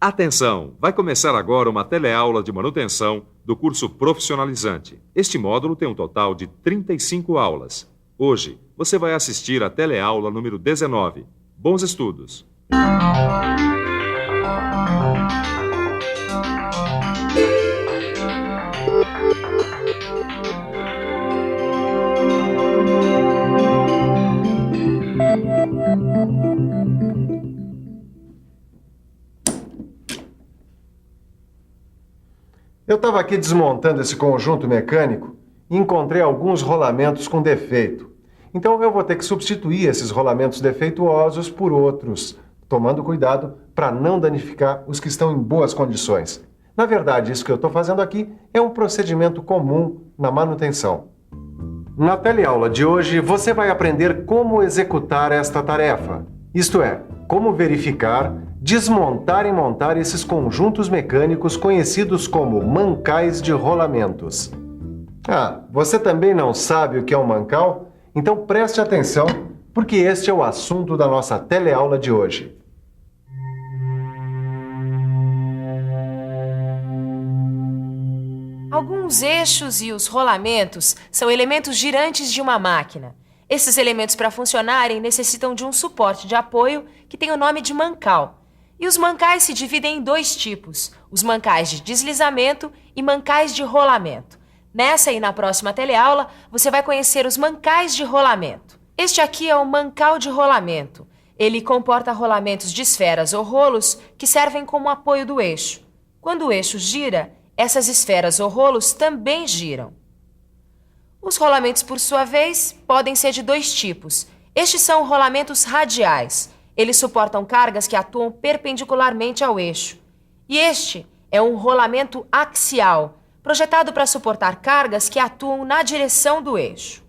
Atenção! Vai começar agora uma teleaula de manutenção do curso profissionalizante. Este módulo tem um total de 35 aulas. Hoje, você vai assistir a teleaula número 19. Bons estudos! Eu estava aqui desmontando esse conjunto mecânico e encontrei alguns rolamentos com defeito. Então eu vou ter que substituir esses rolamentos defeituosos por outros, tomando cuidado para não danificar os que estão em boas condições. Na verdade, isso que eu estou fazendo aqui é um procedimento comum na manutenção. Na teleaula de hoje, você vai aprender como executar esta tarefa. Isto é, como verificar, desmontar e montar esses conjuntos mecânicos conhecidos como mancais de rolamentos. Ah, você também não sabe o que é um mancal? Então preste atenção, porque este é o assunto da nossa teleaula de hoje. Alguns eixos e os rolamentos são elementos girantes de uma máquina. Esses elementos, para funcionarem, necessitam de um suporte de apoio que tem o nome de mancal. E os mancais se dividem em dois tipos, os mancais de deslizamento e mancais de rolamento. Nessa e na próxima teleaula, você vai conhecer os mancais de rolamento. Este aqui é o mancal de rolamento. Ele comporta rolamentos de esferas ou rolos que servem como apoio do eixo. Quando o eixo gira, essas esferas ou rolos também giram. Os rolamentos, por sua vez, podem ser de dois tipos. Estes são rolamentos radiais. Eles suportam cargas que atuam perpendicularmente ao eixo. E este é um rolamento axial, projetado para suportar cargas que atuam na direção do eixo.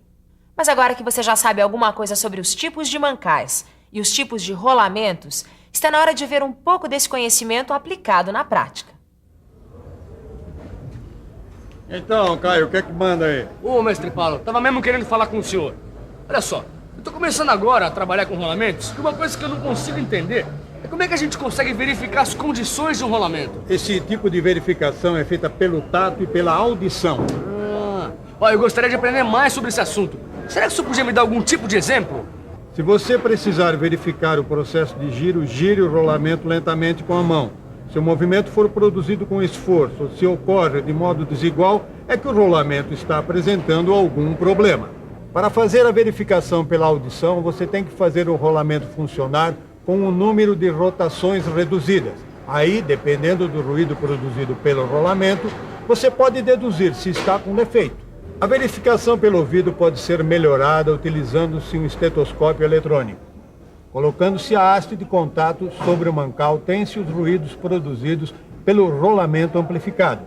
Mas agora que você já sabe alguma coisa sobre os tipos de mancais e os tipos de rolamentos, está na hora de ver um pouco desse conhecimento aplicado na prática. Então, Caio, o que é que manda aí? Ô, mestre Paulo, tava mesmo querendo falar com o senhor. Olha só, eu tô começando agora a trabalhar com rolamentos e uma coisa que eu não consigo entender é como é que a gente consegue verificar as condições de um rolamento. Esse tipo de verificação é feita pelo tato e pela audição. Ó, eu gostaria de aprender mais sobre esse assunto. Será que o senhor podia me dar algum tipo de exemplo? Se você precisar verificar o processo de giro, gire o rolamento lentamente com a mão. Se o movimento for produzido com esforço ou se ocorre de modo desigual, é que o rolamento está apresentando algum problema. Para fazer a verificação pela audição, você tem que fazer o rolamento funcionar com um número de rotações reduzidas. Aí, dependendo do ruído produzido pelo rolamento, você pode deduzir se está com defeito. A verificação pelo ouvido pode ser melhorada utilizando-se um estetoscópio eletrônico. Colocando-se a haste de contato sobre o mancal, tem-se os ruídos produzidos pelo rolamento amplificado,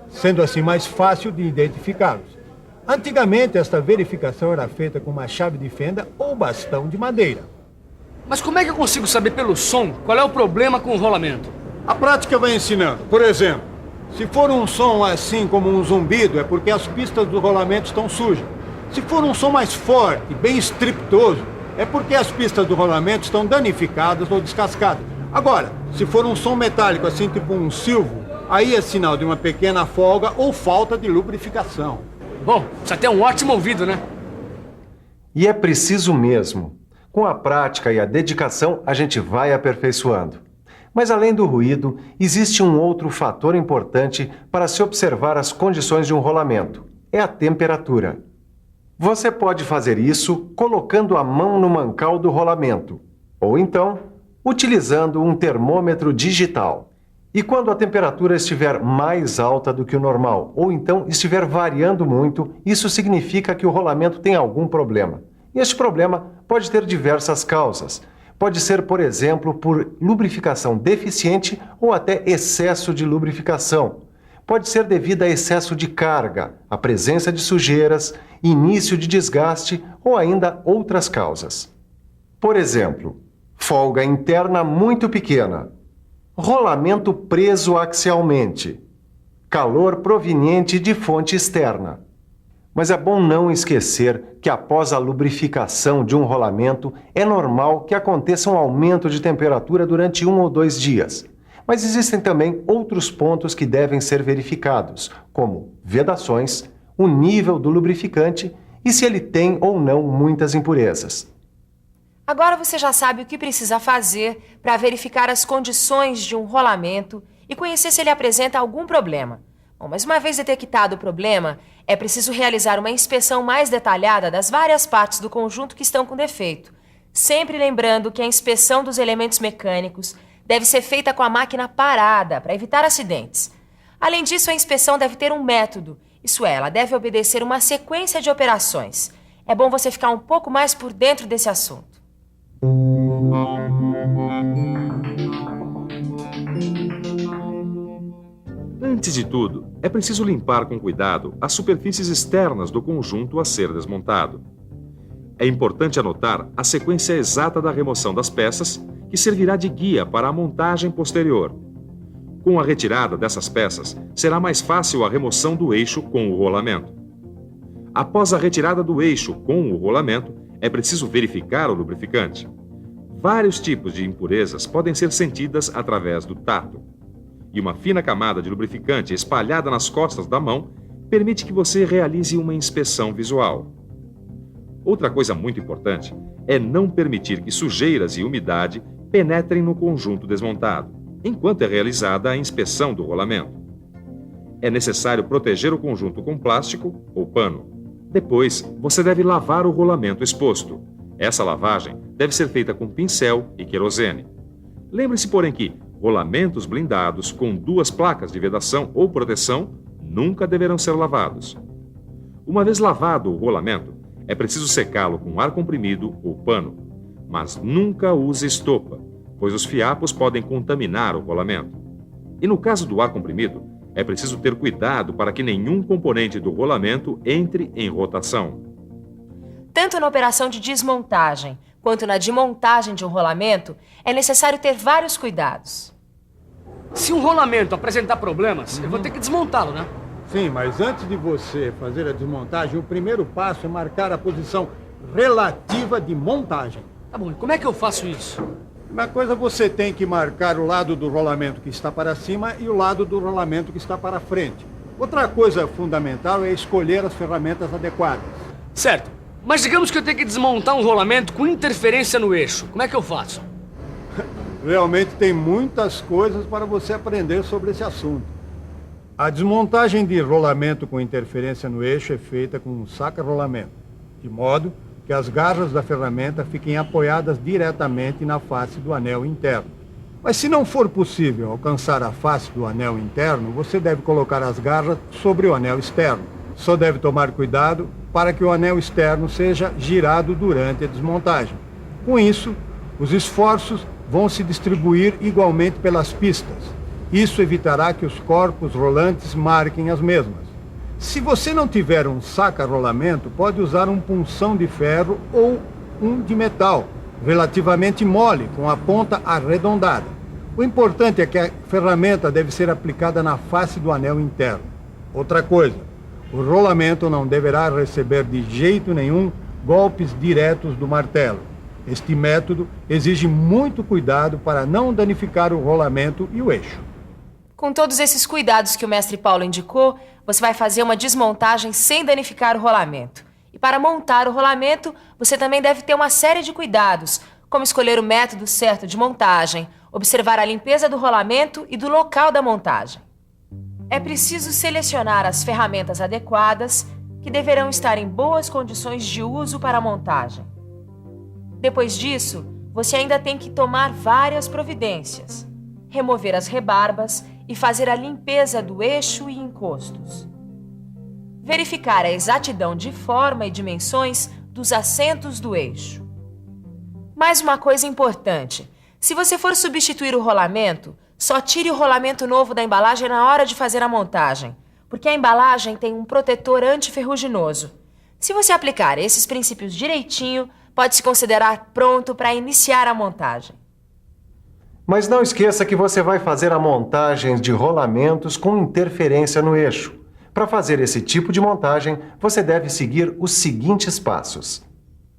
sendo assim mais fácil de identificá-los. Antigamente, esta verificação era feita com uma chave de fenda ou bastão de madeira. Mas como é que eu consigo saber pelo som qual é o problema com o rolamento? A prática vai ensinando. Por exemplo, se for um som assim como um zumbido, é porque as pistas do rolamento estão sujas. Se for um som mais forte, bem estrepitoso, é porque as pistas do rolamento estão danificadas ou descascadas. Agora, se for um som metálico, assim tipo um silvo, aí é sinal de uma pequena folga ou falta de lubrificação. Bom, precisa ter um ótimo ouvido, né? E é preciso mesmo. Com a prática e a dedicação, a gente vai aperfeiçoando. Mas além do ruído, existe um outro fator importante para se observar as condições de um rolamento. É a temperatura. Você pode fazer isso colocando a mão no mancal do rolamento, ou então utilizando um termômetro digital. E quando a temperatura estiver mais alta do que o normal, ou então estiver variando muito, isso significa que o rolamento tem algum problema. E este problema pode ter diversas causas. Pode ser, por exemplo, por lubrificação deficiente ou até excesso de lubrificação. Pode ser devido a excesso de carga, a presença de sujeiras, início de desgaste ou ainda outras causas. Por exemplo, folga interna muito pequena, rolamento preso axialmente, calor proveniente de fonte externa. Mas é bom não esquecer que após a lubrificação de um rolamento, é normal que aconteça um aumento de temperatura durante 1 ou 2 dias. Mas existem também outros pontos que devem ser verificados, como vedações, o nível do lubrificante e se ele tem ou não muitas impurezas. Agora você já sabe o que precisa fazer para verificar as condições de um rolamento e conhecer se ele apresenta algum problema. Bom, mas uma vez detectado o problema, é preciso realizar uma inspeção mais detalhada das várias partes do conjunto que estão com defeito, sempre lembrando que a inspeção dos elementos mecânicos deve ser feita com a máquina parada para evitar acidentes. Além disso, a inspeção deve ter um método, isso é, ela deve obedecer uma sequência de operações. É bom você ficar um pouco mais por dentro desse assunto. Antes de tudo, é preciso limpar com cuidado as superfícies externas do conjunto a ser desmontado. É importante anotar a sequência exata da remoção das peças, que servirá de guia para a montagem posterior. Com a retirada dessas peças, será mais fácil a remoção do eixo com o rolamento. Após a retirada do eixo com o rolamento, é preciso verificar o lubrificante. Vários tipos de impurezas podem ser sentidas através do tato. E uma fina camada de lubrificante espalhada nas costas da mão permite que você realize uma inspeção visual. Outra coisa muito importante é não permitir que sujeiras e umidade penetrem no conjunto desmontado, enquanto é realizada a inspeção do rolamento. É necessário proteger o conjunto com plástico ou pano. Depois, você deve lavar o rolamento exposto. Essa lavagem deve ser feita com pincel e querosene. Lembre-se, porém, que rolamentos blindados com 2 placas de vedação ou proteção nunca deverão ser lavados. Uma vez lavado o rolamento, é preciso secá-lo com ar comprimido ou pano, mas nunca use estopa, pois os fiapos podem contaminar o rolamento. E no caso do ar comprimido, é preciso ter cuidado para que nenhum componente do rolamento entre em rotação. Tanto na operação de desmontagem quanto na de montagem de um rolamento, é necessário ter vários cuidados. Se um rolamento apresentar problemas, eu vou ter que desmontá-lo, né? Sim, mas antes de você fazer a desmontagem, o primeiro passo é marcar a posição relativa de montagem. Tá bom, e como é que eu faço isso? Uma coisa, você tem que marcar o lado do rolamento que está para cima e o lado do rolamento que está para frente. Outra coisa fundamental é escolher as ferramentas adequadas. Certo, mas digamos que eu tenho que desmontar um rolamento com interferência no eixo. Como é que eu faço? Realmente tem muitas coisas para você aprender sobre esse assunto. A desmontagem de rolamento com interferência no eixo é feita com um saca-rolamento, de modo que as garras da ferramenta fiquem apoiadas diretamente na face do anel interno. Mas se não for possível alcançar a face do anel interno, você deve colocar as garras sobre o anel externo. Só deve tomar cuidado para que o anel externo seja girado durante a desmontagem. Com isso, os esforços vão se distribuir igualmente pelas pistas. Isso evitará que os corpos rolantes marquem as mesmas. Se você não tiver um saca-rolamento, pode usar um punção de ferro ou um de metal, relativamente mole, com a ponta arredondada. O importante é que a ferramenta deve ser aplicada na face do anel interno. Outra coisa, o rolamento não deverá receber de jeito nenhum golpes diretos do martelo. Este método exige muito cuidado para não danificar o rolamento e o eixo. Com todos esses cuidados que o mestre Paulo indicou, você vai fazer uma desmontagem sem danificar o rolamento. E para montar o rolamento, você também deve ter uma série de cuidados, como escolher o método certo de montagem, observar a limpeza do rolamento e do local da montagem. É preciso selecionar as ferramentas adequadas, que deverão estar em boas condições de uso para a montagem. Depois disso, você ainda tem que tomar várias providências, remover as rebarbas e fazer a limpeza do eixo e encostos. Verificar a exatidão de forma e dimensões dos assentos do eixo. Mais uma coisa importante: se você for substituir o rolamento, só tire o rolamento novo da embalagem na hora de fazer a montagem, porque a embalagem tem um protetor antiferruginoso. Se você aplicar esses princípios direitinho, pode se considerar pronto para iniciar a montagem. Mas não esqueça que você vai fazer a montagem de rolamentos com interferência no eixo. Para fazer esse tipo de montagem, você deve seguir os seguintes passos.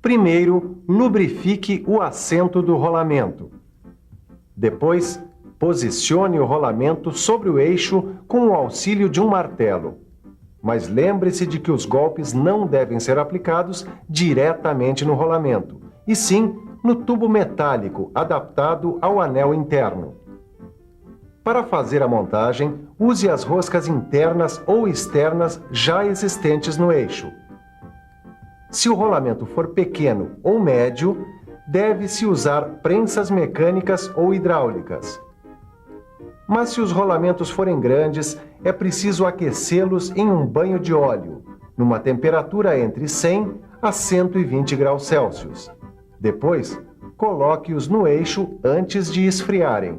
Primeiro, lubrifique o assento do rolamento. Depois, Posicione o rolamento sobre o eixo com o auxílio de um martelo. Mas lembre-se de que os golpes não devem ser aplicados diretamente no rolamento, e sim no tubo metálico adaptado ao anel interno. Para fazer a montagem, use as roscas internas ou externas já existentes no eixo. Se o rolamento for pequeno ou médio, deve-se usar prensas mecânicas ou hidráulicas. Mas se os rolamentos forem grandes, é preciso aquecê-los em um banho de óleo, numa temperatura entre 100 a 120 graus Celsius. Depois, coloque-os no eixo antes de esfriarem.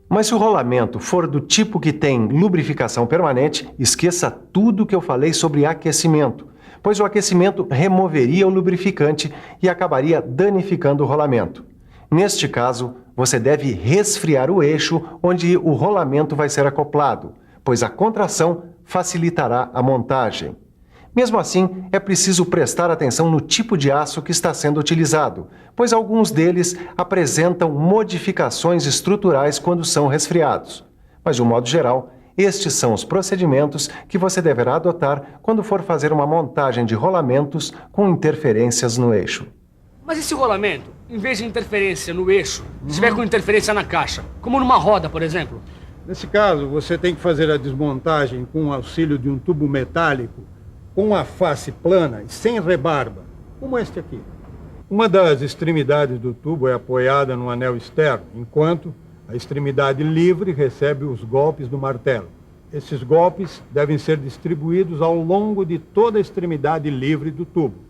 Mas se o rolamento for do tipo que tem lubrificação permanente, esqueça tudo que eu falei sobre aquecimento, pois o aquecimento removeria o lubrificante e acabaria danificando o rolamento. Neste caso, você deve resfriar o eixo onde o rolamento vai ser acoplado, pois a contração facilitará a montagem. Mesmo assim, é preciso prestar atenção no tipo de aço que está sendo utilizado, pois alguns deles apresentam modificações estruturais quando são resfriados. Mas, de um modo geral, estes são os procedimentos que você deverá adotar quando for fazer uma montagem de rolamentos com interferências no eixo. Mas e se o rolamento, em vez de interferência no eixo, estiver com interferência na caixa, como numa roda, por exemplo? Nesse caso, você tem que fazer a desmontagem com o auxílio de um tubo metálico com a face plana e sem rebarba, como este aqui. Uma das extremidades do tubo é apoiada no anel externo, enquanto a extremidade livre recebe os golpes do martelo. Esses golpes devem ser distribuídos ao longo de toda a extremidade livre do tubo.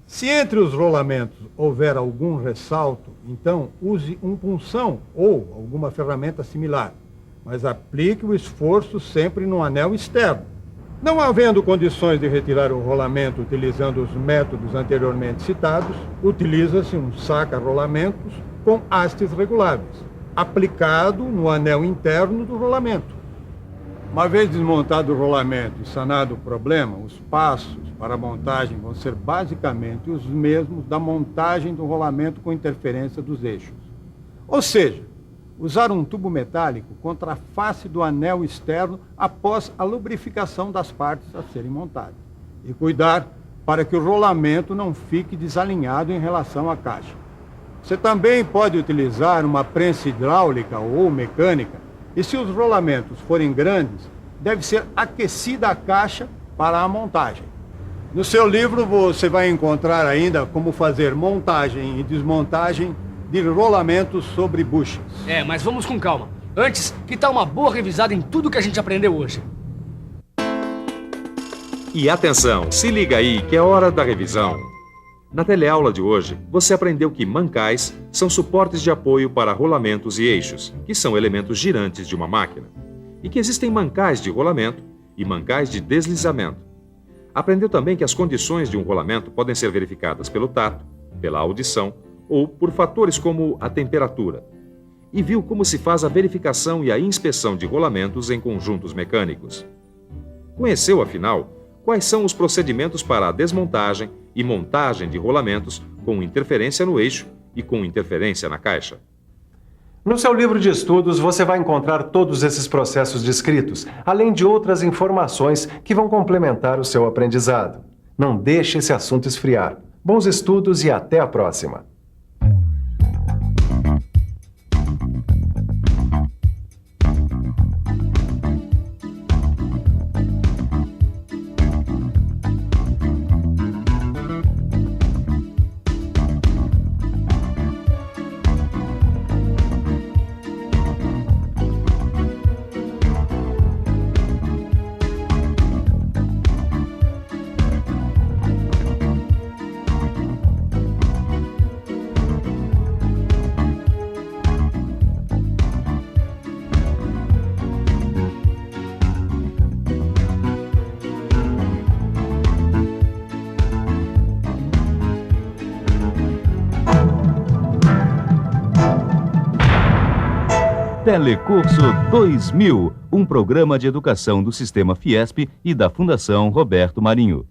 Se entre os rolamentos houver algum ressalto, então use um punção ou alguma ferramenta similar, mas aplique o esforço sempre no anel externo. Não havendo condições de retirar o rolamento utilizando os métodos anteriormente citados, utiliza-se um saca-rolamentos com hastes reguláveis, aplicado no anel interno do rolamento. Uma vez desmontado o rolamento e sanado o problema, os passos para a montagem vão ser basicamente os mesmos da montagem do rolamento com interferência dos eixos. Ou seja, usar um tubo metálico contra a face do anel externo após a lubrificação das partes a serem montadas. E cuidar para que o rolamento não fique desalinhado em relação à caixa. Você também pode utilizar uma prensa hidráulica ou mecânica, e se os rolamentos forem grandes, deve ser aquecida a caixa para a montagem. No seu livro você vai encontrar ainda como fazer montagem e desmontagem de rolamentos sobre buchas. Mas vamos com calma. Antes, que tal uma boa revisada em tudo que a gente aprendeu hoje? E atenção, se liga aí que é hora da revisão. Na teleaula de hoje, você aprendeu que mancais são suportes de apoio para rolamentos e eixos, que são elementos girantes de uma máquina, e que existem mancais de rolamento e mancais de deslizamento. Aprendeu também que as condições de um rolamento podem ser verificadas pelo tato, pela audição ou por fatores como a temperatura. E viu como se faz a verificação e a inspeção de rolamentos em conjuntos mecânicos. Conheceu, afinal, quais são os procedimentos para a desmontagem e montagem de rolamentos com interferência no eixo e com interferência na caixa. No seu livro de estudos, você vai encontrar todos esses processos descritos, além de outras informações que vão complementar o seu aprendizado. Não deixe esse assunto esfriar. Bons estudos e até a próxima! Telecurso 2000, um programa de educação do Sistema Fiesp e da Fundação Roberto Marinho.